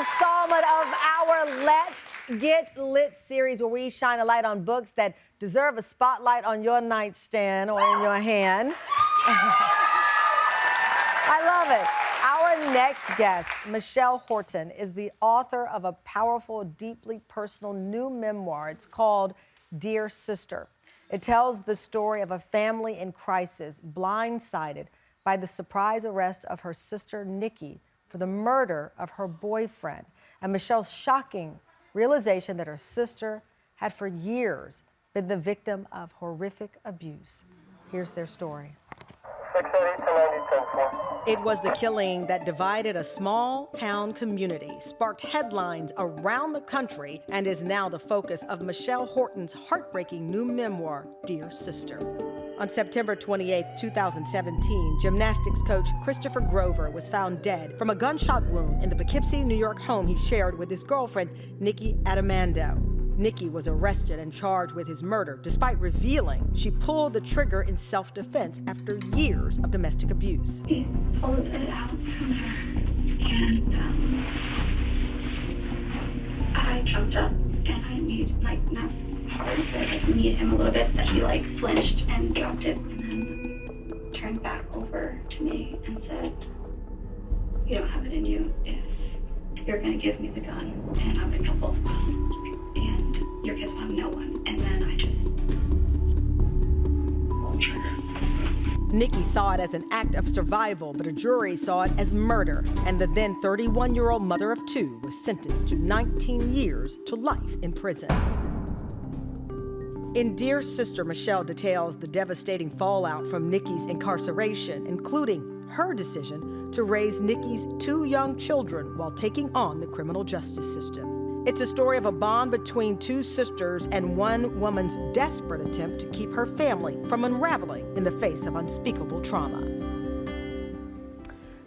installment of our Let's Get Lit series, where we shine a light on books that deserve a spotlight on your nightstand or in your hand. I love it. Our next guest, Michelle Horton, is the author of a powerful, deeply personal new memoir. It's called Dear Sister. It tells the story of a family in crisis, blindsided by the surprise arrest of her sister, Nikki, for the murder of her boyfriend, and Michelle's shocking realization that her sister had for years been the victim of horrific abuse. Here's their story. It was the killing that divided a small town community, sparked headlines around the country, and is now the focus of Michelle Horton's heartbreaking new memoir, Dear Sister. On September 28, 2017, gymnastics coach Christopher Grover was found dead from a gunshot wound in the Poughkeepsie, New York home he shared with his girlfriend, Nikki Adamando. Nikki was arrested and charged with his murder, despite revealing she pulled the trigger in self-defense after years of domestic abuse. He pulled it out from her, and I jumped up and I made enough hard to meet him a little bit that he flinched and dropped it, and then turned back over to me and said, "You don't have it in you if you're going to give me the gun, and I'm going to kill both of us, and your kids will have no one." And then I just pulled the trigger. Nikki saw it as an act of survival, but a jury saw it as murder, and the then 31-year-old mother of two was sentenced to 19 years to life in prison. In Dear Sister, Michelle details the devastating fallout from Nikki's incarceration, including her decision to raise Nikki's two young children while taking on the criminal justice system. It's a story of a bond between two sisters and one woman's desperate attempt to keep her family from unraveling in the face of unspeakable trauma.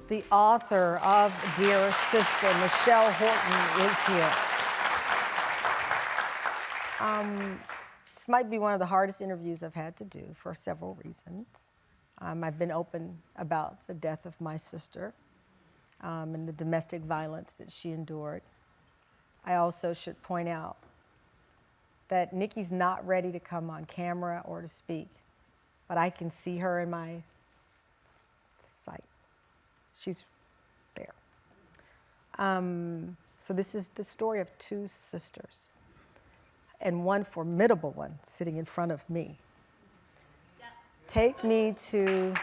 The author of Dear Sister, Michelle Horton, is here. This might be one of the hardest interviews I've had to do for several reasons. I've been open about the death of my sister and the domestic violence that she endured. I also should point out that Nikki's not ready to come on camera or to speak, but I can see her in my sight. She's there. So this is the story of two sisters, and one formidable one sitting in front of me. Take me to...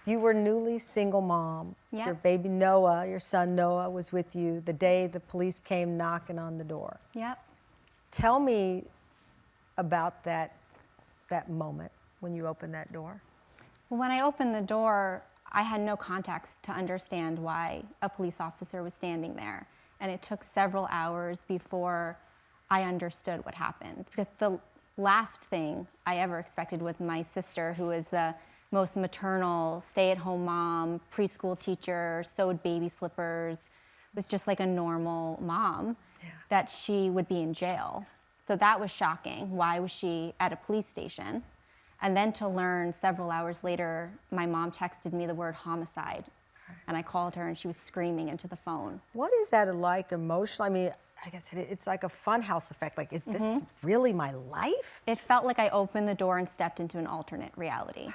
You were newly single mom. Yep. Your baby Noah, your son Noah, was with you the day the police came knocking on the door. Yep. Tell me about that moment when you opened that door. Well, when I opened the door, I had no context to understand why a police officer was standing there. And it took several hours before I understood what happened. Because the last thing I ever expected was my sister, who is the most maternal, stay-at-home mom, preschool teacher, sewed baby slippers, was just like a normal mom, that she would be in jail. So that was shocking. Why was she at a police station? And then to learn several hours later, my mom texted me the word homicide. And I called her and she was screaming into the phone. What is that like emotionally? I mean, I guess it's like a funhouse effect. Like, is this really my life? It felt like I opened the door and stepped into an alternate reality.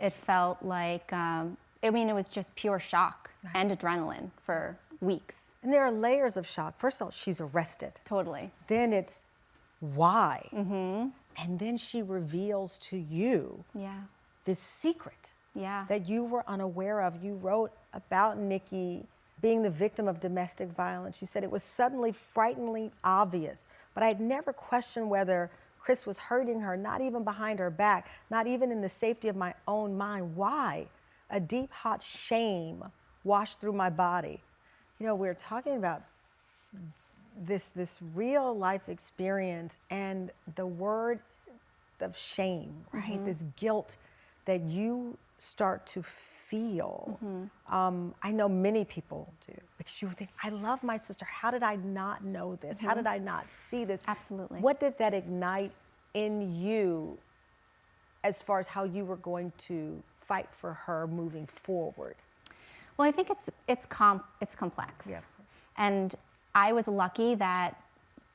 It felt like, it was just pure shock and adrenaline for weeks. And there are layers of shock. First of all, she's arrested. Totally. Then it's why? And then she reveals to you this secret that you were unaware of. You wrote about Nikki being the victim of domestic violence. You said it was suddenly frighteningly obvious, but I had never questioned whether Chris was hurting her, not even behind her back, not even in the safety of my own mind. Why? A deep, hot shame washed through my body. You know, we're talking about this real life experience and the word of shame, right? This guilt that you start to feel. I know many people do, because you think, I love my sister. How did I not know this? How did I not see this? Absolutely. What did that ignite in you as far as how you were going to fight for her moving forward? Well, I think it's complex. Yeah. And I was lucky that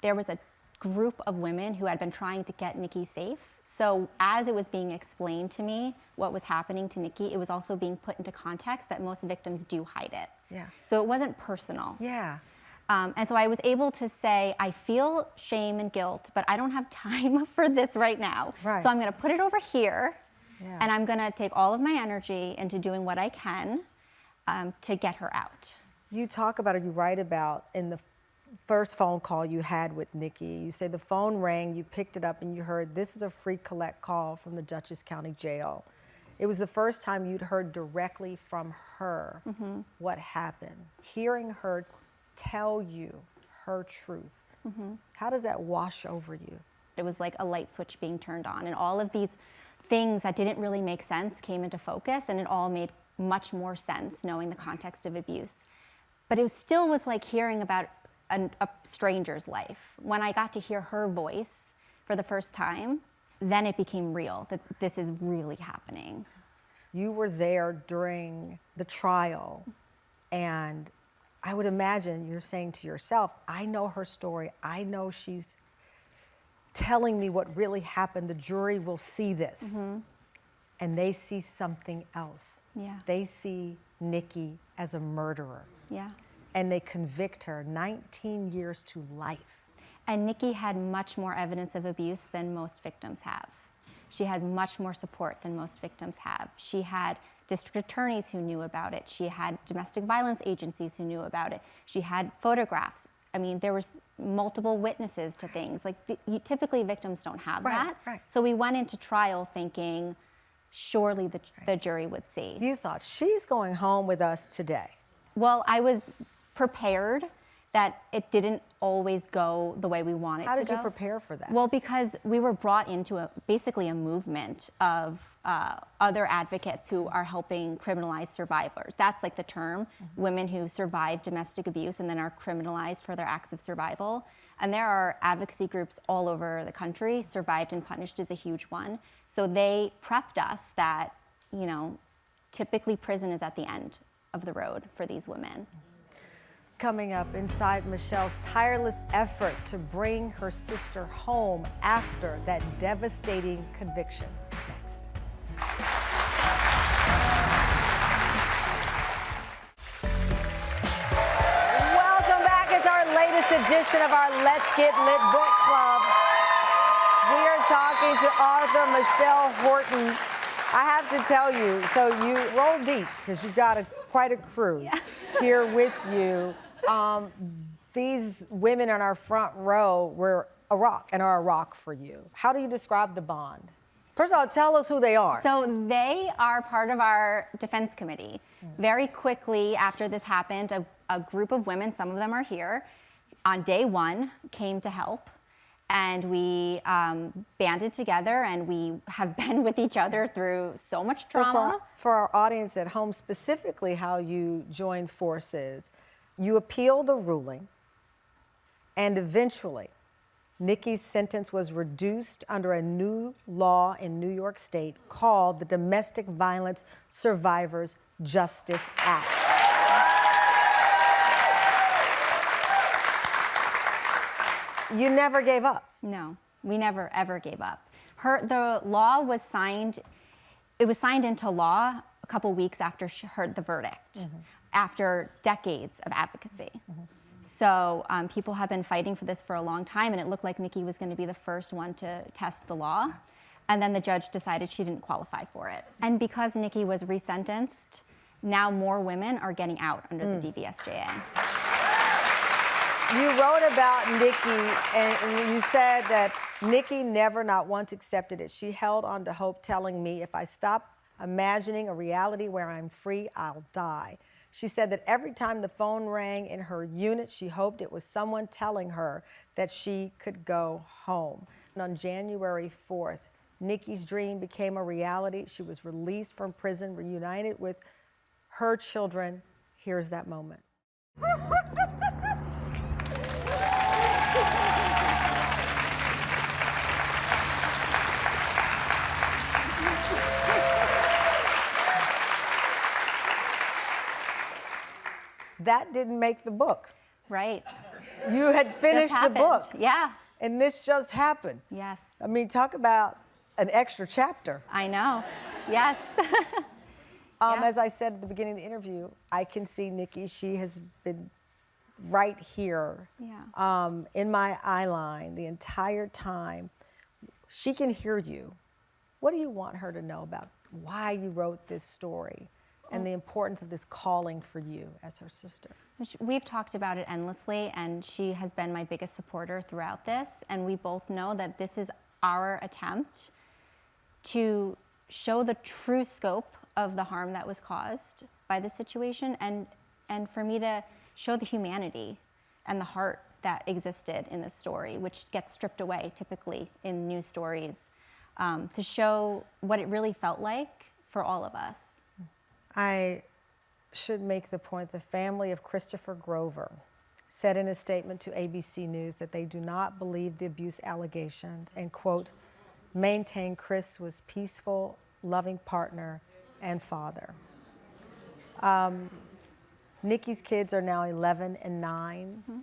there was a group of women who had been trying to get Nikki safe. So as it was being explained to me what was happening to Nikki, it was also being put into context that most victims do hide it. Yeah. So it wasn't personal. Yeah. And so I was able to say, I feel shame and guilt, but I don't have time for this right now. Right. So I'm going to put it over here, Yeah. and I'm going to take all of my energy into doing what I can to get her out. You talk about, or you write about, in the first phone call you had with Nikki, you say the phone rang, you picked it up, and you heard, this is a free collect call from the Dutchess County Jail. It was the first time you'd heard directly from her what happened. Hearing her tell you her truth, how does that wash over you? It was like a light switch being turned on, and all of these things that didn't really make sense came into focus, and it all made much more sense knowing the context of abuse. But it still was like hearing about a stranger's life. When I got to hear her voice for the first time, then it became real, that this is really happening. You were there during the trial, and I would imagine you're saying to yourself, I know her story. I know she's telling me what really happened. The jury will see this. And they see something else. Yeah. They see Nikki as a murderer. Yeah. And they convict her 19 years to life. And Nikki had much more evidence of abuse than most victims have. She had much more support than most victims have. She had district attorneys who knew about it. She had domestic violence agencies who knew about it. She had photographs. I mean, there was multiple witnesses to things. Like, typically victims don't have that. Right. So we went into trial thinking, surely the jury would see. You thought, she's going home with us today. Well, I was prepared that it didn't always go the way we wanted to go. How did you prepare for that? Well, because we were brought into basically a movement of other advocates who are helping criminalize survivors. That's like the term, women who survive domestic abuse and then are criminalized for their acts of survival. And there are advocacy groups all over the country. Survived and Punished is a huge one. So they prepped us that, you know, typically prison is at the end of the road for these women. Coming up, inside Michelle's tireless effort to bring her sister home after that devastating conviction. Next. Welcome back. It's our latest edition of our Let's Get Lit Book Club. We are talking to author Michelle Horton. I have to tell you, so you roll deep because you've got quite a crew here with you. These women in our front row were a rock and are a rock for you. How do you describe the bond? First of all, tell us who they are. So they are part of our defense committee. Very quickly after this happened, a group of women, some of them are here, on day one came to help. And we banded together, and we have been with each other through so much trauma. So for our audience at home, specifically how you joined forces, you appealed the ruling, and eventually, Nikki's sentence was reduced under a new law in New York State called the Domestic Violence Survivors Justice Act. You never gave up. No, we never, ever gave up. The law was signed, it was signed into law a couple weeks after she heard the verdict, after decades of advocacy. So people have been fighting for this for a long time, and it looked like Nikki was going to be the first one to test the law. And then the judge decided she didn't qualify for it. And because Nikki was resentenced, now more women are getting out under the DVSJA. You wrote about Nikki, and you said that Nikki never, not once, accepted it. She held on to hope, telling me, if I stop imagining a reality where I'm free, I'll die. She said that every time the phone rang in her unit, she hoped it was someone telling her that she could go home. And on January 4th, Nikki's dream became a reality. She was released from prison, reunited with her children. Here's that moment. that didn't make the book. Right. You had finished the book. Yeah. And this just happened. Yes. I mean, talk about an extra chapter. I know. Yes. As I said at the beginning of the interview, I can see Nikki. She has been right here in my eye line the entire time. She can hear you. What do you want her to know about why you wrote this story and the importance of this calling for you as her sister? We've talked about it endlessly, and she has been my biggest supporter throughout this, and we both know that this is our attempt to show the true scope of the harm that was caused by the situation, and for me to show the humanity and the heart that existed in this story, which gets stripped away typically in news stories, to show what it really felt like for all of us. I should make the point the family of Christopher Grover said in a statement to ABC News that they do not believe the abuse allegations and, quote, maintain Chris was peaceful, loving partner and father. Nikki's kids are now 11 and 9. Mm-hmm.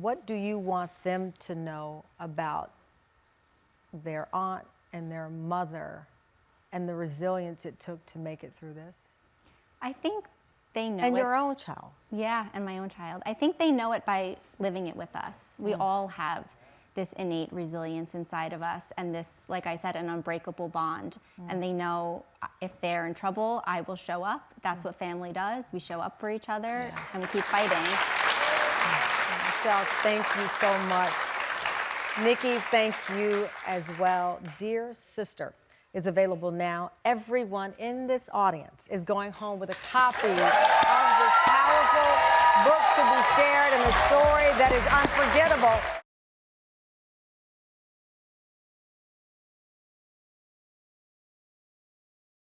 What do you want them to know about their aunt and their mother and the resilience it took to make it through this? I think they know and it. your own child. Yeah, and my own child. I think they know it by living it with us. We all have this innate resilience inside of us and this, like I said, an unbreakable bond. And they know if they're in trouble, I will show up. That's what family does. We show up for each other and we keep fighting. Michelle, thank you so much. Nikki, thank you as well. Dear Sister is available now. Everyone in this audience is going home with a copy of this powerful book to be shared and a story that is unforgettable.